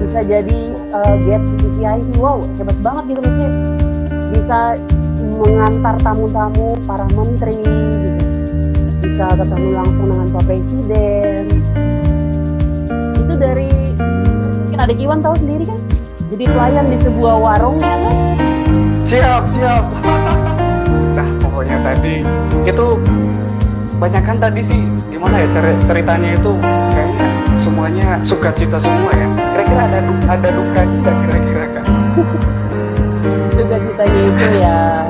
bisa jadi guest di VIP. Wow, hebat banget gitu maksudnya. Bisa mengantar tamu-tamu para menteri gitu. Bisa ketemu langsung dengan Pak Presiden. Itu dari mungkin adik Iwan tahu sendiri kan, jadi pelayan di sebuah warung ya kan. Siap. Nah, pokoknya tadi itu banyak kan tadi sih gimana ya ceritanya itu kayaknya semuanya sukacita semua ya. Kira-kira ada duka juga kira-kira kan? Sukacitanya itu ya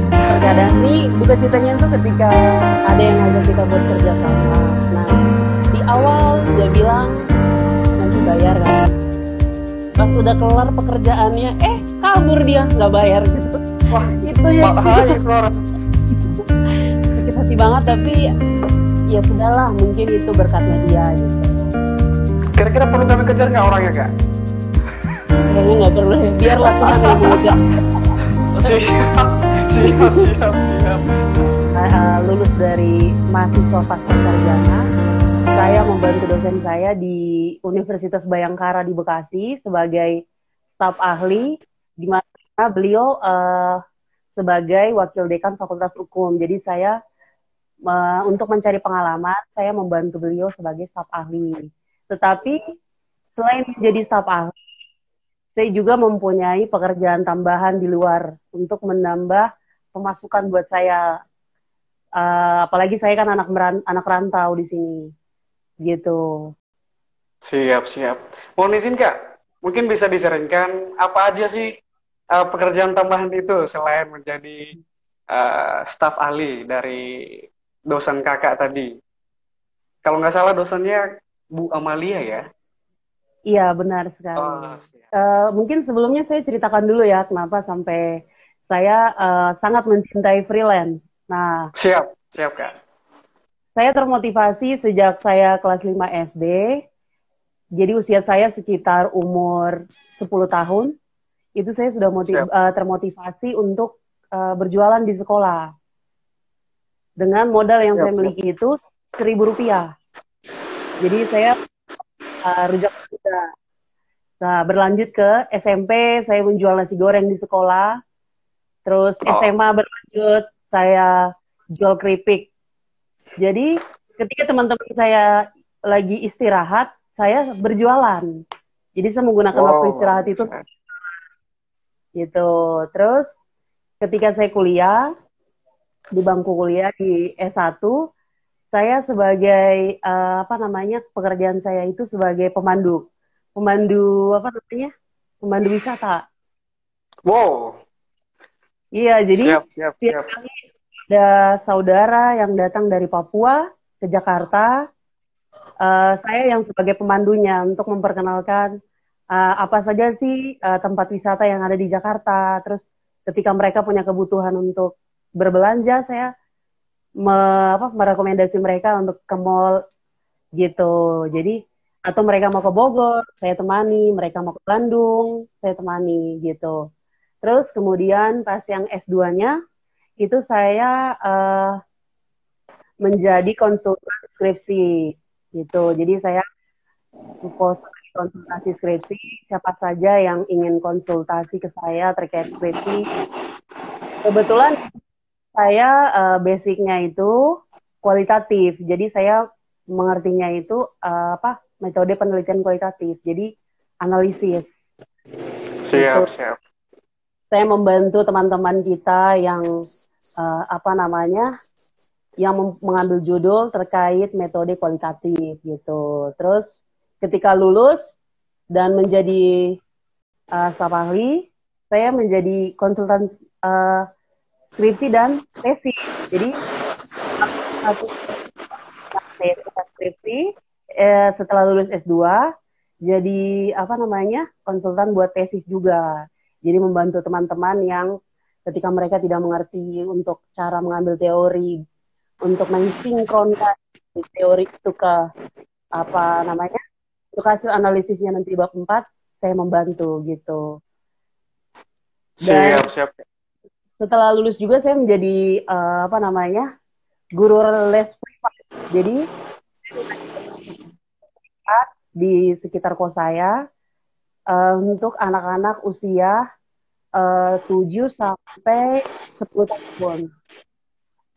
terkadang nih, duka citanya itu ketika ada yang ngajak kita buat kerja sama. Nah, di awal dia bilang nanti bayar kan. Pas udah kelar pekerjaannya, kabur dia nggak bayar gitu. Wah, itu ya keluar. Sakit hati banget, tapi ya sudahlah, mungkin itu berkatnya dia gitu. Kira-kira perlu kami kejar nggak orangnya kak? Kayaknya nggak perlu ya, biarlah Tuhan yang mengajak. Siap. Lulus dari mahasiswa pasca sarjana, saya membantu dosen saya di Universitas Bhayangkara di Bekasi sebagai staf ahli, di mana beliau sebagai wakil dekan Fakultas Hukum. Jadi saya untuk mencari pengalaman, saya membantu beliau sebagai staf ahli. Tetapi selain menjadi staf ahli, saya juga mempunyai pekerjaan tambahan di luar untuk menambah pemasukan buat saya. Apalagi saya kan anak rantau di sini, gitu. Siap. Mohon izin kak, mungkin bisa disarankan apa aja sih pekerjaan tambahan itu selain menjadi staf ahli dari dosen kakak tadi. Kalau nggak salah dosennya Bu Amalia ya? Iya, benar sekali. Mungkin sebelumnya saya ceritakan dulu ya kenapa sampai saya sangat mencintai freelance. Nah, siap kak. Saya termotivasi sejak saya kelas 5 SD. Jadi usia saya sekitar umur 10 tahun. Itu saya sudah termotivasi untuk berjualan di sekolah. Dengan modal yang saya miliki itu Rp1.000. Jadi saya rujak muda. Nah, berlanjut ke SMP, saya menjual nasi goreng di sekolah. Terus SMA berlanjut, saya jual keripik. Jadi ketika teman-teman saya lagi istirahat, saya berjualan. Jadi saya menggunakan waktu istirahat itu. Gitu. Terus ketika saya kuliah, di bangku kuliah di S1, saya sebagai pekerjaan saya itu sebagai pemandu wisata. Wow. Iya, jadi siap. kali ada saudara yang datang dari Papua ke Jakarta, saya yang sebagai pemandunya untuk memperkenalkan apa saja sih tempat wisata yang ada di Jakarta. Terus ketika mereka punya kebutuhan untuk berbelanja, saya merekomendasi mereka untuk ke mall gitu. Jadi atau mereka mau ke Bogor, saya temani. Mereka mau ke Bandung, saya temani gitu. Terus kemudian pas yang S2-nya itu saya menjadi konsultan skripsi gitu. Jadi saya konsultasi skripsi, siapa saja yang ingin konsultasi ke saya terkait skripsi. Kebetulan saya basicnya itu kualitatif, jadi saya mengertinya itu metode penelitian kualitatif, jadi analisis. Siap. Saya membantu teman-teman kita yang yang mengambil judul terkait metode kualitatif gitu. Terus ketika lulus dan menjadi staf ahli, saya menjadi konsultan skripsi dan tesis. Jadi skripsi setelah lulus S2 jadi konsultan buat tesis juga. Jadi membantu teman-teman yang ketika mereka tidak mengerti untuk cara mengambil teori, untuk mensinkronkan teori itu ke untuk hasil analisisnya nanti bab 4, saya membantu gitu. Dan siap. Setelah lulus juga saya menjadi guru les privat. Jadi di sekitar kos saya untuk anak-anak usia 7 sampai 10 tahun.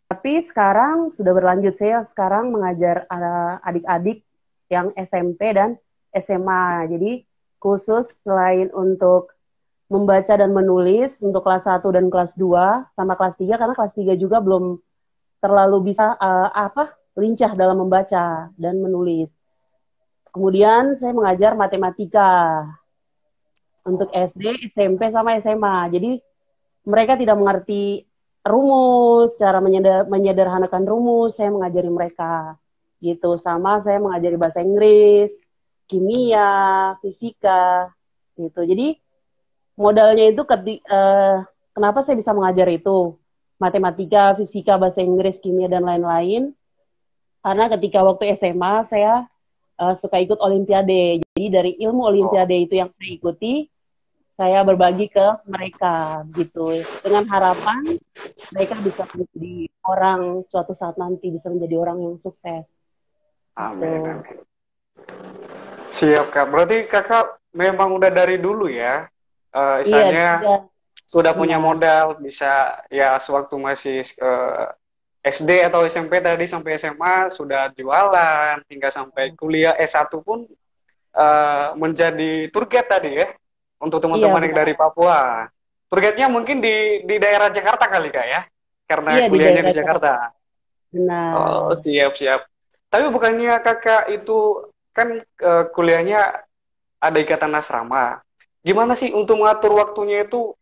Tapi sekarang sudah berlanjut, saya sekarang mengajar adik-adik yang SMP dan SMA. Jadi khusus selain untuk membaca dan menulis untuk kelas 1 dan kelas 2 sama kelas 3, karena kelas 3 juga belum terlalu bisa lincah dalam membaca dan menulis. Kemudian saya mengajar matematika untuk SD, SMP sama SMA. Jadi mereka tidak mengerti rumus, cara menyederhanakan rumus, saya mengajari mereka gitu. Sama saya mengajari bahasa Inggris, kimia, fisika gitu. Jadi modalnya itu kenapa saya bisa mengajar itu? Matematika, fisika, bahasa Inggris, kimia, dan lain-lain. Karena ketika waktu SMA, saya suka ikut olimpiade. Jadi dari ilmu olimpiade itu yang saya ikuti, saya berbagi ke mereka gitu. Dengan harapan mereka bisa menjadi orang suatu saat nanti, bisa menjadi orang yang sukses. Amin, amin. Siap, Kak. Berarti Kakak memang udah dari dulu ya, misalnya sudah punya modal, bisa ya sewaktu masih SD atau SMP tadi sampai SMA sudah jualan, hingga sampai kuliah S1 pun menjadi tour guide tadi ya, untuk teman-teman yang dari Papua. Tour guide-nya mungkin di daerah Jakarta kali Kak ya, karena kuliahnya di Jakarta. Benar. Oh, siap-siap. Tapi bukannya Kakak itu kan kuliahnya ada ikatan asrama. Gimana sih untuk mengatur waktunya itu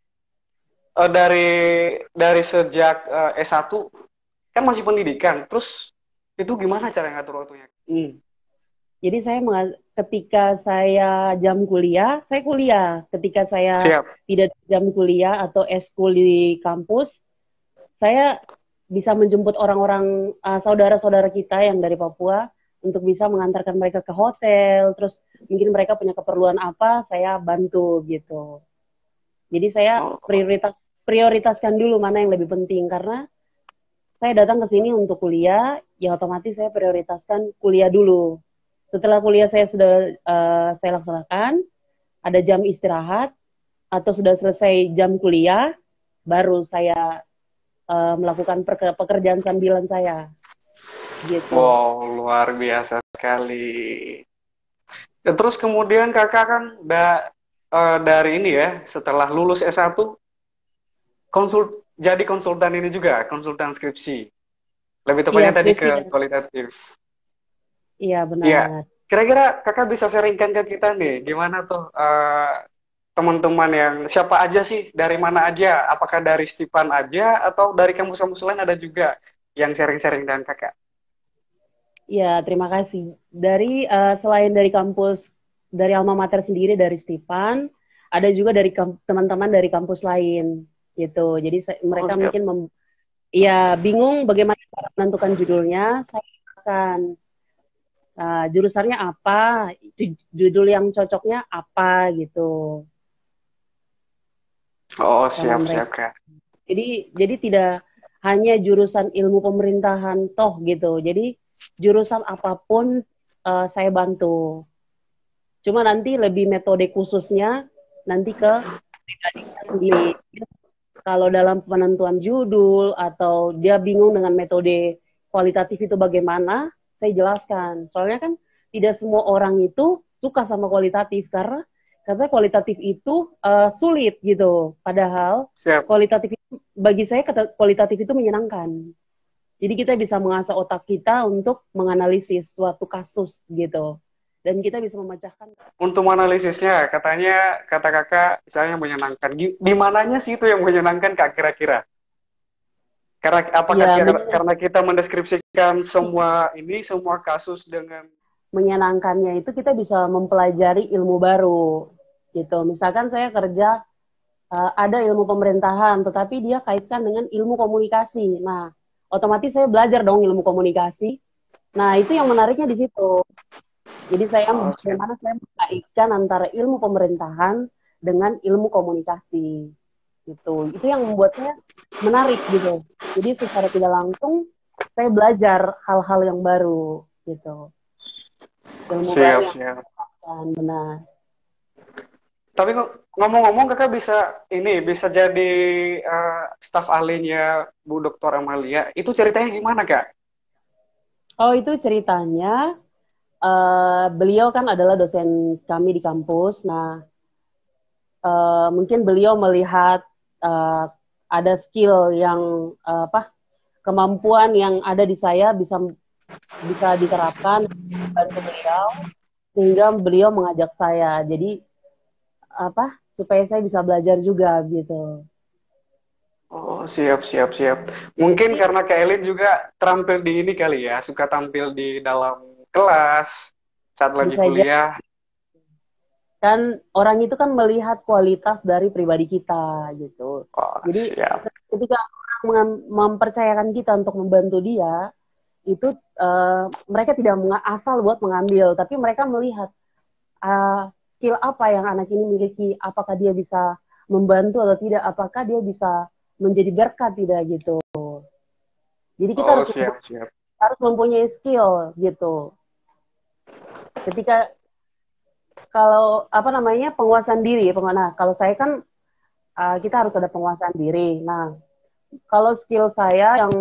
dari sejak S1 kan masih pendidikan, terus itu gimana cara ngatur waktunya? Jadi ketika saya jam kuliah, saya kuliah. Ketika saya tidak jam kuliah atau eskul di kampus, saya bisa menjemput orang-orang saudara-saudara kita yang dari Papua untuk bisa mengantarkan mereka ke hotel, terus mungkin mereka punya keperluan apa, saya bantu gitu. Jadi saya prioritaskan dulu mana yang lebih penting, karena saya datang ke sini untuk kuliah, ya otomatis saya prioritaskan kuliah dulu. Setelah kuliah saya laksanakan, ada jam istirahat, atau sudah selesai jam kuliah, baru saya melakukan pekerjaan sambilan saya. Gitu. Wow, luar biasa sekali. Dan terus kemudian kakak kan dari ini ya, setelah lulus S1, jadi konsultan ini juga, konsultan skripsi. Lebih tepatnya tadi ke kualitatif. Iya, benar. Ya, kira-kira kakak bisa sharingkan ke kita nih, gimana tuh teman-teman yang siapa aja sih, dari mana aja, apakah dari Stipan aja atau dari kampus-kampus lain ada juga yang sharing-sharing dengan kakak? Ya, terima kasih. Selain dari kampus, dari alma mater sendiri, dari Stipan, ada juga dari teman-teman dari kampus lain, gitu. Jadi mereka mungkin bingung bagaimana cara menentukan judulnya. Saya akan jurusannya apa, judul yang cocoknya apa, gitu. Oh, siap-siap, Kak. Jadi tidak hanya jurusan ilmu pemerintahan toh gitu. Jadi jurusan apapun saya bantu. Cuma nanti lebih metode khususnya nanti ke pribadinya sendiri. Kalau dalam penentuan judul atau dia bingung dengan metode kualitatif itu bagaimana, saya jelaskan. Soalnya kan tidak semua orang itu suka sama kualitatif, karena katanya kualitatif itu sulit gitu. Padahal kualitatif itu, bagi saya kualitatif itu menyenangkan. Jadi kita bisa mengasah otak kita untuk menganalisis suatu kasus gitu. Dan kita bisa memecahkan. Untuk menganalisisnya, katanya kata kakak misalnya menyenangkan. Di mananya sih itu yang menyenangkan Kak kira-kira? Karena kita mendeskripsikan semua kasus dengan menyenangkannya itu kita bisa mempelajari ilmu baru gitu. Misalkan saya kerja ada ilmu pemerintahan, tetapi dia kaitkan dengan ilmu komunikasi. Nah, otomatis saya belajar dong ilmu komunikasi. Nah, itu yang menariknya di situ. Jadi bagaimana saya mengaitkan antara ilmu pemerintahan dengan ilmu komunikasi. Gitu. Itu yang membuatnya menarik gitu. Jadi secara tidak langsung saya belajar hal-hal yang baru gitu. Ilmu baru yang benar. Tapi ngomong-ngomong kakak bisa ini bisa jadi staf ahlinya Bu Dr. Amalia. Itu ceritanya gimana kak? Oh, itu ceritanya beliau kan adalah dosen kami di kampus. Nah, mungkin beliau melihat uh, ada skill yang apa kemampuan yang ada di saya bisa bisa diterapkan bantu beliau sehingga beliau mengajak saya. Jadi apa supaya saya bisa belajar juga gitu. Oh, siap, siap, siap. Mungkin Tapi karena Kak Elin juga terampil di ini kali ya, suka tampil di dalam kelas saat lagi bisa aja kuliah. kan orang itu kan melihat kualitas dari pribadi kita gitu. Oh, Jadi siap. ketika orang mempercayakan kita untuk membantu dia, itu mereka tidak asal buat mengambil, tapi mereka melihat skill apa yang anak ini miliki, apakah dia bisa membantu atau tidak, apakah dia bisa menjadi berkat tidak gitu. Jadi kita Oh, siap, siap. harus mempunyai skill gitu. Ketika kalau apa namanya penguasaan diri, nah kalau saya kan kita harus ada penguasaan diri. Nah kalau skill saya yang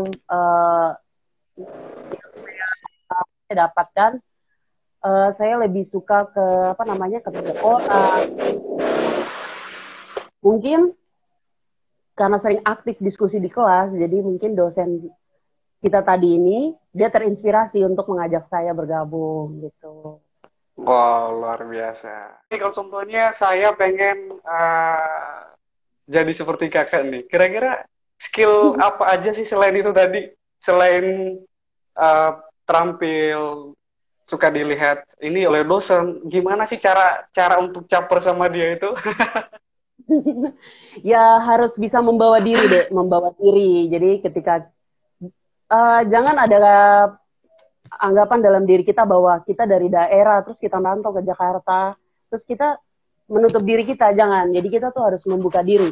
saya dapatkan, saya lebih suka ke apa namanya ke sekolah. Mungkin karena sering aktif diskusi di kelas, jadi mungkin dosen kita tadi ini dia terinspirasi untuk mengajak saya bergabung gitu. Wow, luar biasa. Ini kalau contohnya saya pengen jadi seperti kakak nih. Kira-kira skill apa aja sih selain itu tadi? Selain uh, terampil, suka dilihat ini oleh dosen, gimana sih cara cara untuk caper sama dia itu? Ya harus bisa membawa diri deh, membawa diri. Jadi ketika jangan ada anggapan dalam diri kita bahwa kita dari daerah terus kita merantau ke Jakarta terus kita menutup diri kita, jangan. Jadi kita tuh harus membuka diri,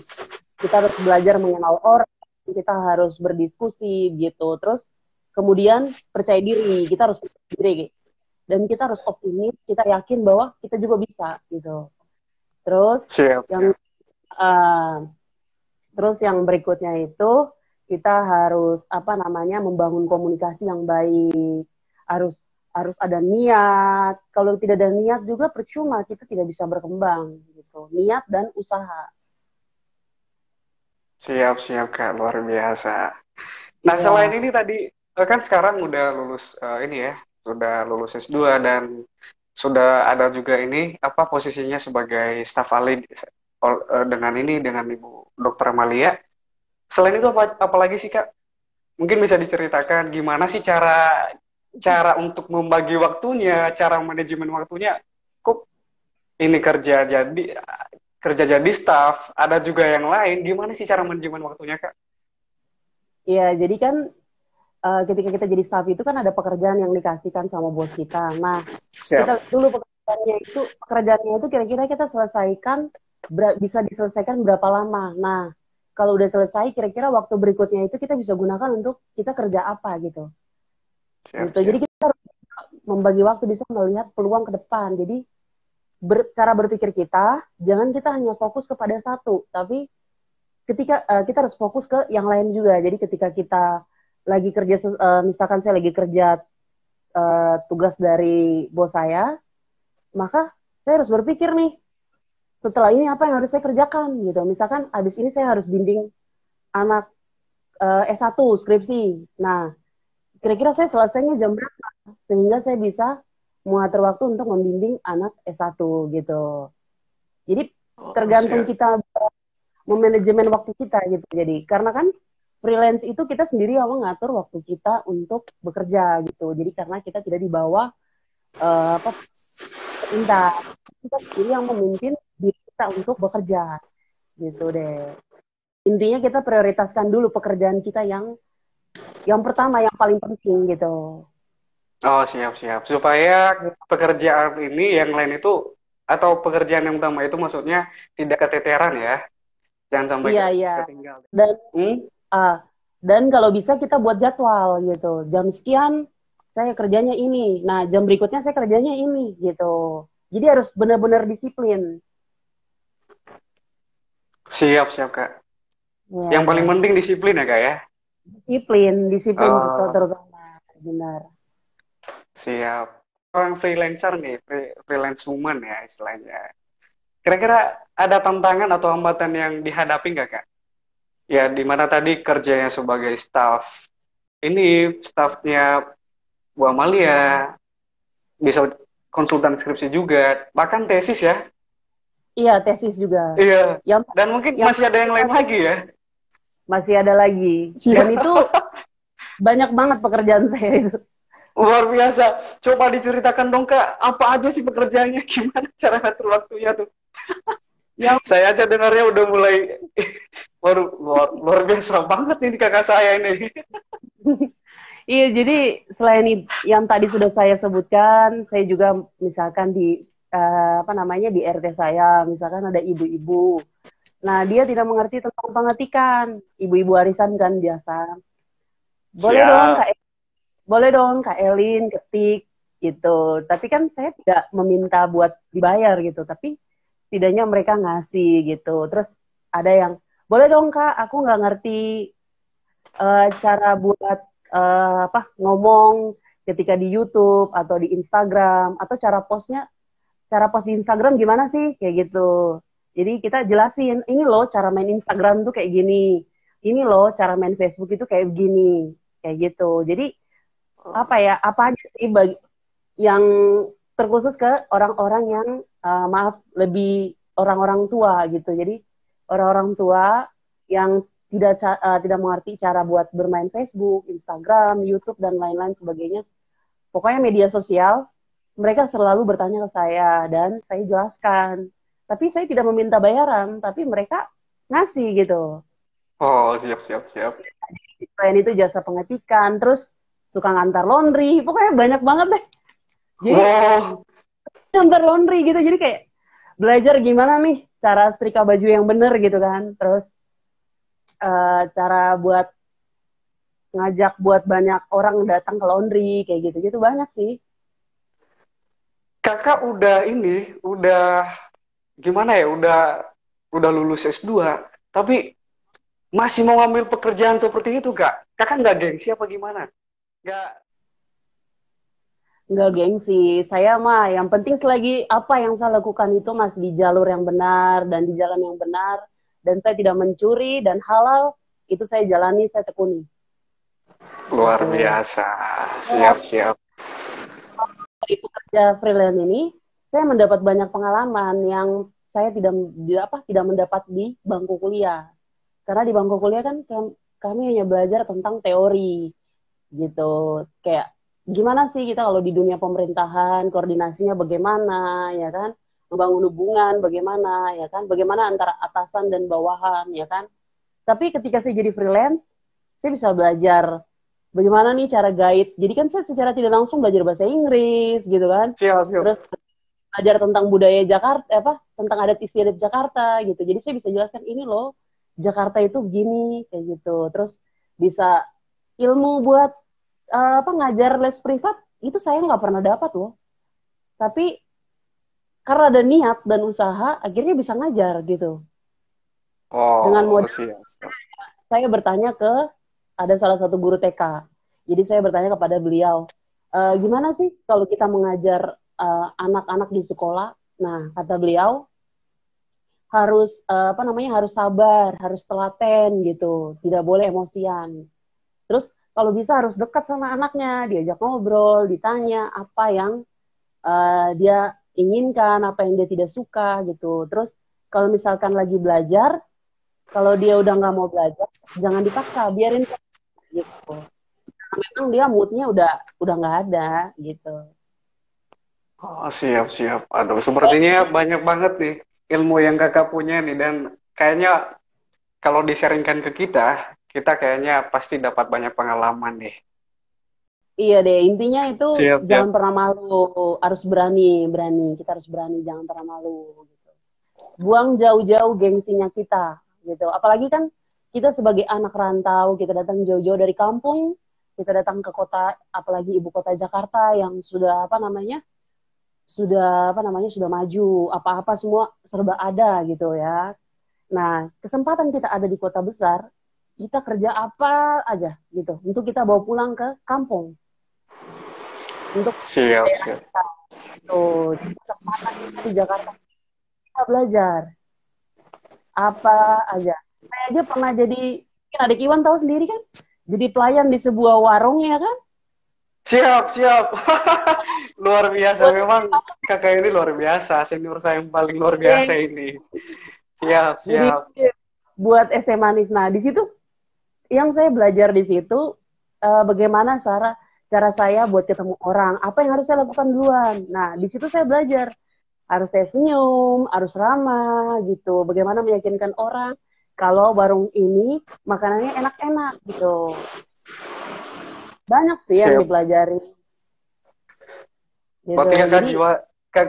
kita harus belajar mengenal orang, kita harus berdiskusi gitu, terus kemudian percaya diri, kita harus percaya diri dan kita harus optimis, kita yakin bahwa kita juga bisa gitu. Terus Siap, yang siap. uh, terus yang berikutnya itu kita harus apa namanya membangun komunikasi yang baik, harus harus ada niat. Kalau tidak ada niat juga percuma, kita tidak bisa berkembang gitu. Niat dan usaha. Siap, siap, Kak. Luar biasa. Nah, selain Ya, ini tadi, kan sekarang udah lulus ini ya, sudah lulus S2 dan sudah ada juga ini, apa posisinya sebagai staf ahli dengan ini, dengan Ibu Dokter Amalia. Selain itu apa lagi sih, Kak? Mungkin bisa diceritakan gimana sih cara cara untuk membagi waktunya, cara manajemen waktunya. Kok ini kerja jadi staff, ada juga yang lain. Gimana sih cara manajemen waktunya, Kak? ya. Jadi kan ketika kita jadi staff itu kan ada pekerjaan yang dikasihkan sama bos kita. Nah, kita Siap. dulu pekerjaannya itu kira-kira kita selesaikan bisa diselesaikan berapa lama. Nah, kalau udah selesai, kira-kira waktu berikutnya itu kita bisa gunakan untuk kita kerja apa gitu. Siap, Gitu. Jadi siap. kita harus membagi waktu, bisa melihat peluang ke depan. Jadi cara berpikir kita jangan kita hanya fokus kepada satu, tapi ketika kita harus fokus ke yang lain juga. Jadi ketika kita lagi kerja, misalkan saya lagi kerja tugas dari bos saya, maka saya harus berpikir nih setelah ini apa yang harus saya kerjakan gitu. Misalkan abis ini saya harus bimbing anak S1 skripsi. Nah, kira-kira saya selesainya jam berapa sehingga saya bisa mengatur waktu untuk membimbing anak S1 gitu. Jadi Oh, tergantung siap. kita memanajemen waktu kita gitu. Jadi karena kan freelance itu kita sendiri yang mengatur waktu kita untuk bekerja gitu. Jadi karena kita tidak di bawah apa perintah, kita sendiri yang memimpin diri kita untuk bekerja gitu deh. Intinya kita prioritaskan dulu pekerjaan kita yang pertama, yang paling penting gitu. Oh, siap, siap. Supaya pekerjaan ini yang lain itu atau pekerjaan yang utama itu maksudnya tidak keteteran ya. Jangan sampai Iya, iya. ketinggal. Dan Hmm? uh, dan kalau bisa kita buat jadwal gitu. Jam sekian saya kerjanya ini. Nah, jam berikutnya saya kerjanya ini gitu. Jadi harus benar-benar disiplin. Siap, siap, Kak. Yang paling Ya, penting disiplin ya, Kak ya? disiplin Oh, terutama, benar. siap. Orang freelancer nih, freelance woman ya istilahnya. Kira-kira ada tantangan atau hambatan yang dihadapi nggak, Kak? Ya, di mana tadi kerjanya sebagai staff. Ini staffnya Bu Amalia, bisa konsultan skripsi juga, bahkan tesis ya. Iya, tesis juga. Iya. Yang Dan mungkin yang masih ada yang lain lagi ya. masih ada lagi. Dan Siap. itu banyak banget pekerjaan saya itu. Luar biasa. Coba diceritakan dong, Kak, apa aja sih pekerjaannya? Gimana cara ngatur waktunya tuh? Yang Saya aja dengarnya udah mulai luar biasa banget nih kakak saya ini. iya, jadi selain yang tadi sudah saya sebutkan, saya juga misalkan di apa namanya di RT saya, misalkan ada ibu-ibu. Nah, dia tidak mengerti tentang pengetikan. Ibu-ibu arisan kan biasa. Boleh dong, Siap. Kak, boleh dong Kak Elin ketik gitu. Tapi kan saya tidak meminta buat dibayar gitu, tapi setidaknya mereka ngasih gitu. Terus ada yang boleh dong Kak, aku nggak ngerti cara buat apa ngomong ketika di YouTube atau di Instagram atau cara post di Instagram gimana sih kayak gitu. Jadi kita jelasin ini loh cara main Instagram tuh kayak gini, ini loh cara main Facebook itu kayak gini, kayak gitu. Jadi apa ya apa aja sih bagi yang terkhusus ke orang-orang yang maaf lebih orang-orang tua gitu. Jadi orang-orang tua yang tidak mengerti cara buat bermain Facebook, Instagram, YouTube dan lain-lain sebagainya. Pokoknya media sosial, mereka selalu bertanya ke saya dan saya jelaskan. Tapi saya tidak meminta bayaran, tapi mereka ngasih gitu. Oh, siap, siap, siap. Selain itu jasa pengetikan, terus suka ngantar laundry, pokoknya banyak banget deh. Jadi Wow. ngantar laundry gitu, jadi kayak belajar gimana nih cara setrika baju yang bener gitu kan. Terus cara buat ngajak buat banyak orang datang ke laundry kayak gitu-gitu banyak sih. Kakak udah ini, udah gimana ya? Udah lulus S2, tapi masih mau ngambil pekerjaan seperti itu, Kak? Kakak nggak gengsi apa gimana? Nggak. Nggak gengsi, saya mah yang penting selagi apa yang saya lakukan itu masih di jalur yang benar dan di jalan yang benar dan saya tidak mencuri dan halal itu saya jalani, saya tekuni Luar gitu. biasa. Ya, Siap, siap. dari pekerja freelance ini saya mendapat banyak pengalaman yang saya tidak mendapat di bangku kuliah. Karena di bangku kuliah kan kami hanya belajar tentang teori gitu. Kayak gimana sih kita kalau di dunia pemerintahan, koordinasinya bagaimana, ya kan? Membangun hubungan bagaimana, ya kan? Bagaimana antara atasan dan bawahan, ya kan? Tapi ketika saya jadi freelance, saya bisa belajar bagaimana nih cara guide. Jadi kan saya secara tidak langsung belajar bahasa Inggris gitu kan. Siap, siap. Terus belajar tentang budaya Jakarta, apa tentang adat istiadat Jakarta gitu. Jadi saya bisa jelaskan ini loh, Jakarta itu gini kayak gitu. Terus bisa ilmu buat apa ngajar les privat itu saya nggak pernah dapat loh. Tapi karena ada niat dan usaha, akhirnya bisa ngajar gitu. Dengan Oh, modal siap, siap. saya bertanya ke ada salah satu guru TK. Jadi saya bertanya kepada beliau, gimana sih kalau kita mengajar anak-anak di sekolah? Nah, kata beliau harus apa namanya harus sabar, harus telaten gitu, tidak boleh emosian. Terus kalau bisa harus dekat sama anaknya, diajak ngobrol, ditanya apa yang dia inginkan, apa yang dia tidak suka gitu. Terus kalau misalkan lagi belajar, kalau dia udah nggak mau belajar, jangan dipaksa, biarin gitu. Karena memang dia moodnya udah nggak ada gitu. Oh, siap, siap. Aduh, sepertinya banyak banget nih ilmu yang kakak punya nih. Dan kayaknya kalau disaringkan ke kita, kita kayaknya pasti dapat banyak pengalaman nih. Iya deh, intinya itu Siap, jangan siap. pernah malu, harus berani, berani. Kita harus berani, jangan pernah malu. Gitu. Buang jauh-jauh gengsinya kita, gitu. Apalagi kan kita sebagai anak rantau, kita datang jauh-jauh dari kampung, kita datang ke kota, apalagi ibu kota Jakarta yang sudah sudah maju, apa-apa semua serba ada gitu ya. Nah, kesempatan kita ada di kota besar, kita kerja apa aja gitu, untuk kita bawa pulang ke kampung, untuk Siap, daerah siap. kita. Tuh, jadi kesempatan kita di Jakarta, kita belajar apa aja. Saya aja pernah jadi, mungkin adik Iwan tahu sendiri kan, jadi pelayan di sebuah warung ya kan. Siap, siap. Luar biasa. Buat Memang kakak ini luar biasa. Senior saya yang paling luar biasa SD, ini. Siap, jadi siap. buat SMA Manis. Nah, di situ yang saya belajar di situ bagaimana cara saya buat ketemu orang, apa yang harus saya lakukan duluan. Nah, di situ saya belajar harus saya senyum, harus ramah gitu, bagaimana meyakinkan orang kalau warung ini makanannya enak-enak gitu. Banyak sih yang Siap. dipelajari gitu. Berarti kakak Jadi jiwa, kak,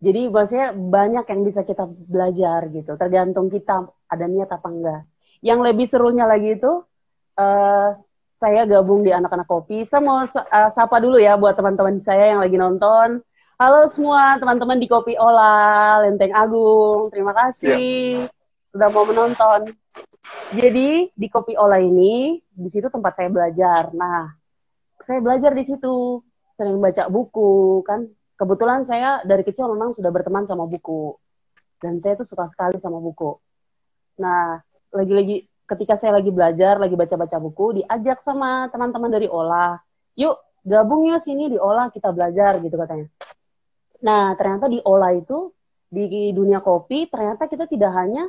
jadi maksudnya banyak yang bisa kita belajar gitu. Tergantung kita ada niat apa enggak. Yang lebih serunya lagi itu eh, saya gabung di Anak-Anak Kopi. Saya mau sapa dulu ya buat teman-teman saya yang lagi nonton. Halo semua teman-teman di Kopi Ola, Lenteng Agung. Terima siap. kasih sudah mau menonton. Jadi di Kopi Ola ini, di situ tempat saya belajar. Nah, saya belajar di situ, sering baca buku kan. Kebetulan saya dari kecil memang sudah berteman sama buku. Dan saya tuh suka sekali sama buku. Nah, lagi-lagi ketika saya lagi belajar, lagi baca-baca buku, diajak sama teman-teman dari Olah. Yuk, gabung yuk sini di Olah, kita belajar gitu katanya. Nah, ternyata di Olah itu, di dunia kopi, ternyata kita tidak hanya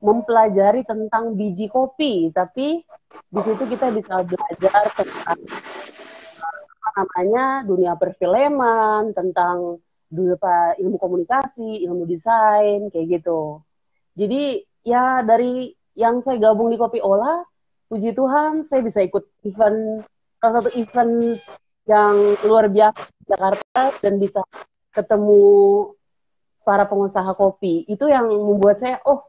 mempelajari tentang biji kopi, tapi di situ kita bisa belajar tentang apa namanya dunia perfilman, tentang dunia ilmu komunikasi, ilmu desain, kayak gitu. Jadi ya dari yang saya gabung di Kopi Olah, puji Tuhan saya bisa ikut salah satu event yang luar biasa di Jakarta dan bisa ketemu para pengusaha kopi. Itu yang membuat saya, oh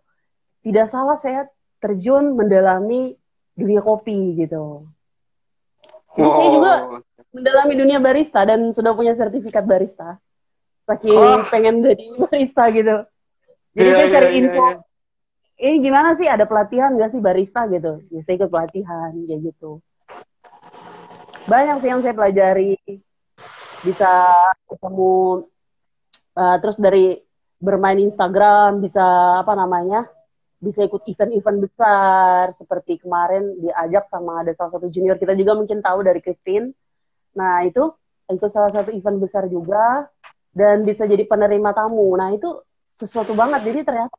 tidak salah saya terjun mendalami dunia kopi gitu. Jadi saya juga Wow. mendalami dunia barista dan sudah punya sertifikat barista. Saking Oh, pengen jadi barista gitu. Jadi iya, saya iya, cari iya, info, iya. ini gimana sih ada pelatihan nggak sih barista gitu. Ya, saya ikut pelatihan kayak gitu. Banyak sih yang saya pelajari. Bisa ketemu, terus dari bermain Instagram, bisa apa namanya, bisa ikut event-event besar. Seperti kemarin diajak sama ada salah satu junior kita juga mungkin tahu dari Christine. Nah itu salah satu event besar juga. Dan bisa jadi penerima tamu. Nah itu sesuatu banget. Jadi ternyata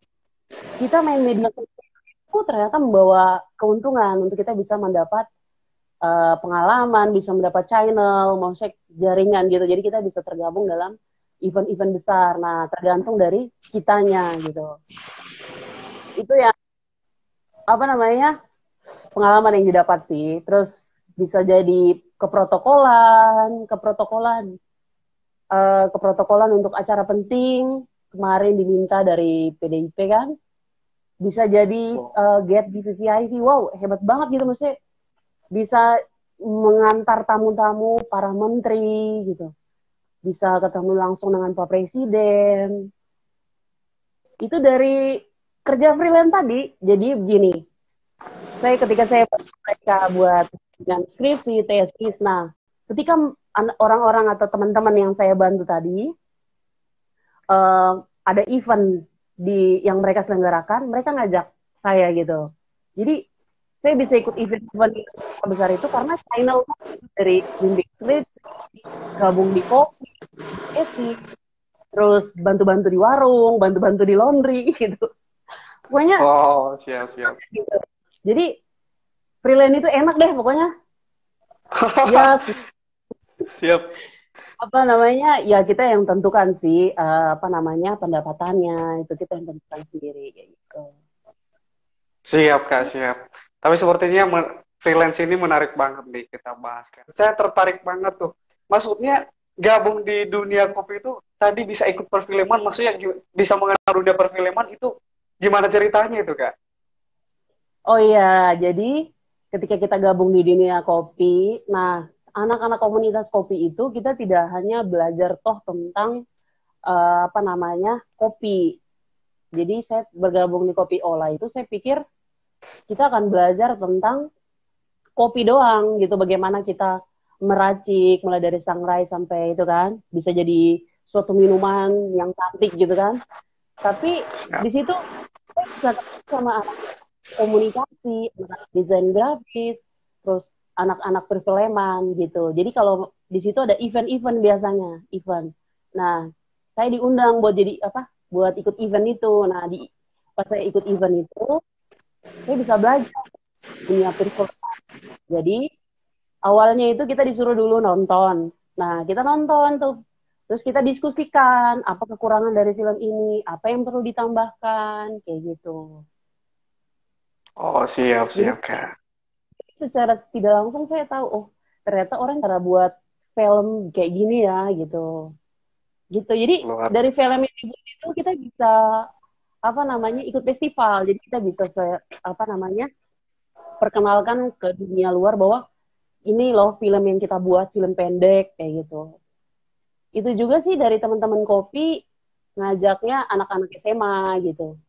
kita main media sosial itu ternyata membawa keuntungan untuk kita bisa mendapat pengalaman, bisa mendapat channel, mau cek jaringan gitu. Jadi kita bisa tergabung dalam event-event besar. Nah, tergantung dari kitanya gitu. Itu yang apa namanya pengalaman yang didapat sih. Terus bisa jadi keprotokolan untuk acara penting. Kemarin diminta dari PDIP kan, bisa jadi Wow. get di VVIP. Wow, hebat banget gitu maksudnya. Bisa mengantar tamu-tamu para menteri gitu, bisa ketemu langsung dengan Pak Presiden. Itu dari kerja freelance tadi. Jadi begini, ketika saya mereka buat dengan skripsi, tesis, nah ketika orang-orang atau teman-teman yang saya bantu tadi ada event yang mereka selenggarakan, mereka ngajak saya gitu. Jadi saya bisa ikut event-event besar itu karena channel dari bimbing skripsi, gabung di kopi, esi, terus bantu-bantu di warung, bantu-bantu di laundry gitu. Pokoknya Oh, siap, siap. gitu. Jadi freelance itu enak deh pokoknya. Ya Siap. apa namanya ya kita yang tentukan sih apa namanya pendapatannya itu kita yang tentukan sendiri kayak gitu. Siap, Kak, siap. Tapi sepertinya freelance ini menarik banget nih kita bahas, kan. Saya tertarik banget tuh. Maksudnya gabung di dunia kopi itu tadi bisa ikut perfilman, maksudnya bisa mengenal dunia perfilman itu gimana ceritanya itu, Kak? Oh iya, jadi ketika kita gabung di dunia kopi, nah anak-anak komunitas kopi itu kita tidak hanya belajar toh tentang apa namanya kopi. Jadi saya bergabung di Kopi Olah itu saya pikir kita akan belajar tentang kopi doang gitu, bagaimana kita meracik mulai dari sangrai sampai itu kan bisa jadi suatu minuman yang cantik gitu kan. Tapi di situ saya bisa ketemu sama anak komunikasi, anak desain grafis, terus anak-anak perfilman gitu. Jadi kalau di situ ada event-event biasanya, event. Nah, saya diundang buat jadi apa? Buat ikut event itu. Nah, pas saya ikut event itu, saya bisa belajar dunia perfilman. Jadi awalnya itu kita disuruh dulu nonton. Nah, kita nonton tuh. Terus kita diskusikan apa kekurangan dari film ini, apa yang perlu ditambahkan, kayak gitu. Oh, siap, Jadi siap, Kak. secara tidak langsung saya tahu, oh ternyata orang cara buat film kayak gini ya, gitu. Gitu. Jadi Luar. dari film yang dibuat itu kita bisa apa namanya ikut festival. Jadi kita bisa apa namanya perkenalkan ke dunia luar bahwa ini loh film yang kita buat, film pendek kayak gitu. Itu juga sih dari teman-teman kopi ngajaknya anak-anak SMA gitu.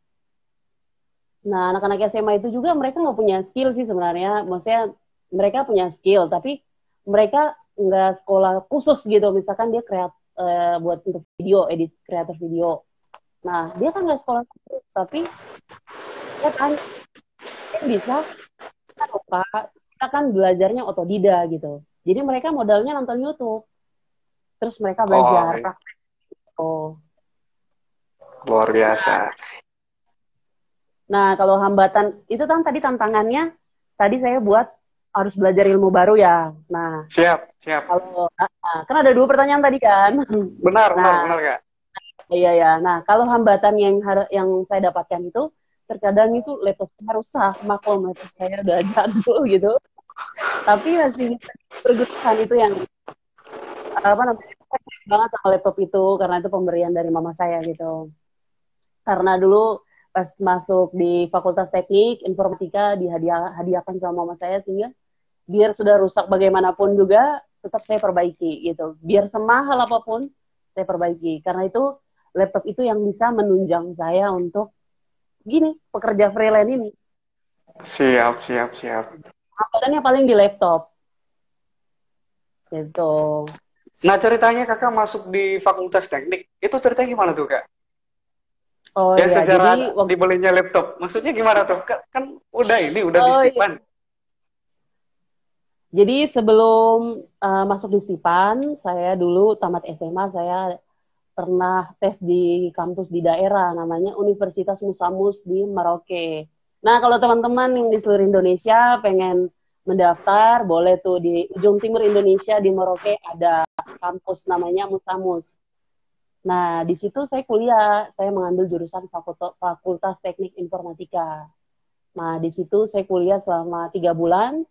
Nah, anak-anak SMA itu juga mereka nggak punya skill sih sebenarnya. Maksudnya mereka punya skill, tapi mereka nggak sekolah khusus gitu. Misalkan dia buat untuk video, edit kreator video. Nah, dia kan nggak sekolah khusus, tapi dia tanya, bisa? Kan, Pak, kita kan belajarnya otodidak gitu. Jadi mereka modalnya nonton YouTube. Terus mereka Oh, belajar praktek. Oh. luar biasa. Nah, kalau hambatan, itu kan tadi tantangannya, tadi saya buat harus belajar ilmu baru ya. Nah, Siap, siap. kalau, kan ada dua pertanyaan tadi kan. Benar, benar, Nah, benar, Kak. iya ya. Nah, kalau hambatan yang saya dapatkan itu, terkadang itu laptop saya rusak, maklum laptop saya udah jadul gitu. Tapi masih bisa pergunakan itu yang, apa namanya, saya sayang banget sama laptop itu, karena itu pemberian dari mama saya gitu. Karena dulu pas masuk di Fakultas Teknik Informatika dihadiahkan sama mama saya, sehingga biar sudah rusak bagaimanapun juga tetap saya perbaiki gitu. Biar semahal apapun saya perbaiki. Karena itu laptop itu yang bisa menunjang saya untuk gini, pekerja freelance ini. Siap, siap, siap. Hambatannya paling di laptop. Gitu. Nah, ceritanya Kakak masuk di Fakultas Teknik. Itu ceritanya gimana tuh, Kak? Oh Yang ya, secara jadi dibelinya laptop. Maksudnya gimana tuh? Kan udah ini, udah di oh iya. Stipan. Jadi sebelum masuk di Stipan, saya dulu tamat SMA, saya pernah tes di kampus di daerah, namanya Universitas Musamus di Merauke. Nah, kalau teman-teman yang di seluruh Indonesia pengen mendaftar, boleh tuh di ujung timur Indonesia di Merauke ada kampus namanya Musamus. Nah, di situ saya kuliah, saya mengambil jurusan Fakultas Teknik Informatika. Nah, di situ saya kuliah selama 3 bulan,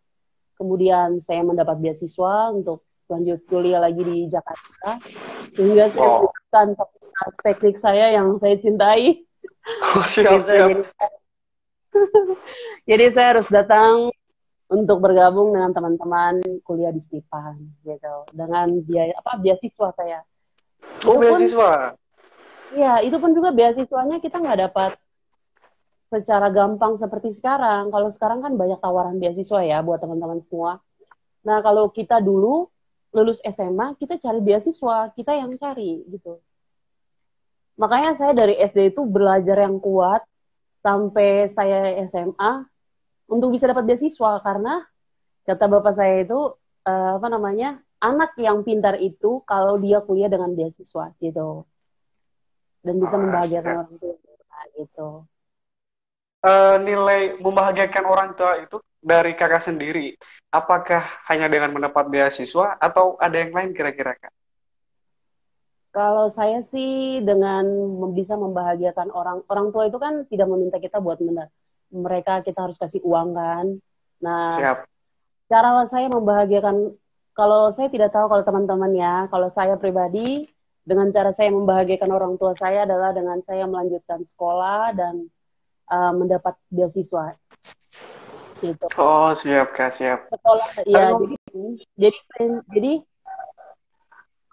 kemudian saya mendapat beasiswa untuk lanjut kuliah lagi di Jakarta, sehingga saya melanjutkan fakultas teknik saya yang saya cintai. Oh, siap, Gitu. siap. Jadi saya harus datang untuk bergabung dengan teman-teman kuliah di Stipan, gitu. Dengan biaya beasiswa saya. Oh, Itu pun, beasiswa. ya itu pun juga beasiswanya kita nggak dapat secara gampang seperti sekarang. Kalau sekarang kan banyak tawaran beasiswa ya buat teman-teman semua. Nah, kalau kita dulu lulus SMA, kita cari beasiswa, kita yang cari gitu. Makanya saya dari SD itu belajar yang kuat sampai saya SMA untuk bisa dapat beasiswa, karena kata bapak saya itu apa namanya, anak yang pintar itu kalau dia kuliah dengan beasiswa gitu, dan bisa membahagiakan Siap. orang tua gitu. Nilai membahagiakan orang tua itu dari Kakak sendiri. Apakah hanya dengan mendapat beasiswa atau ada yang lain kira-kira, Kak? Kalau saya sih dengan bisa membahagiakan orang tua itu kan tidak meminta kita buat mereka kita harus kasih uang kan. Nah, Siap. cara saya membahagiakan, kalau saya tidak tahu kalau teman-teman ya, kalau saya pribadi dengan cara saya membahagiakan orang tua saya adalah dengan saya melanjutkan sekolah dan mendapat beasiswa gitu. Oh, siap, Kak, siap. Sekolah Tapi ya, jadi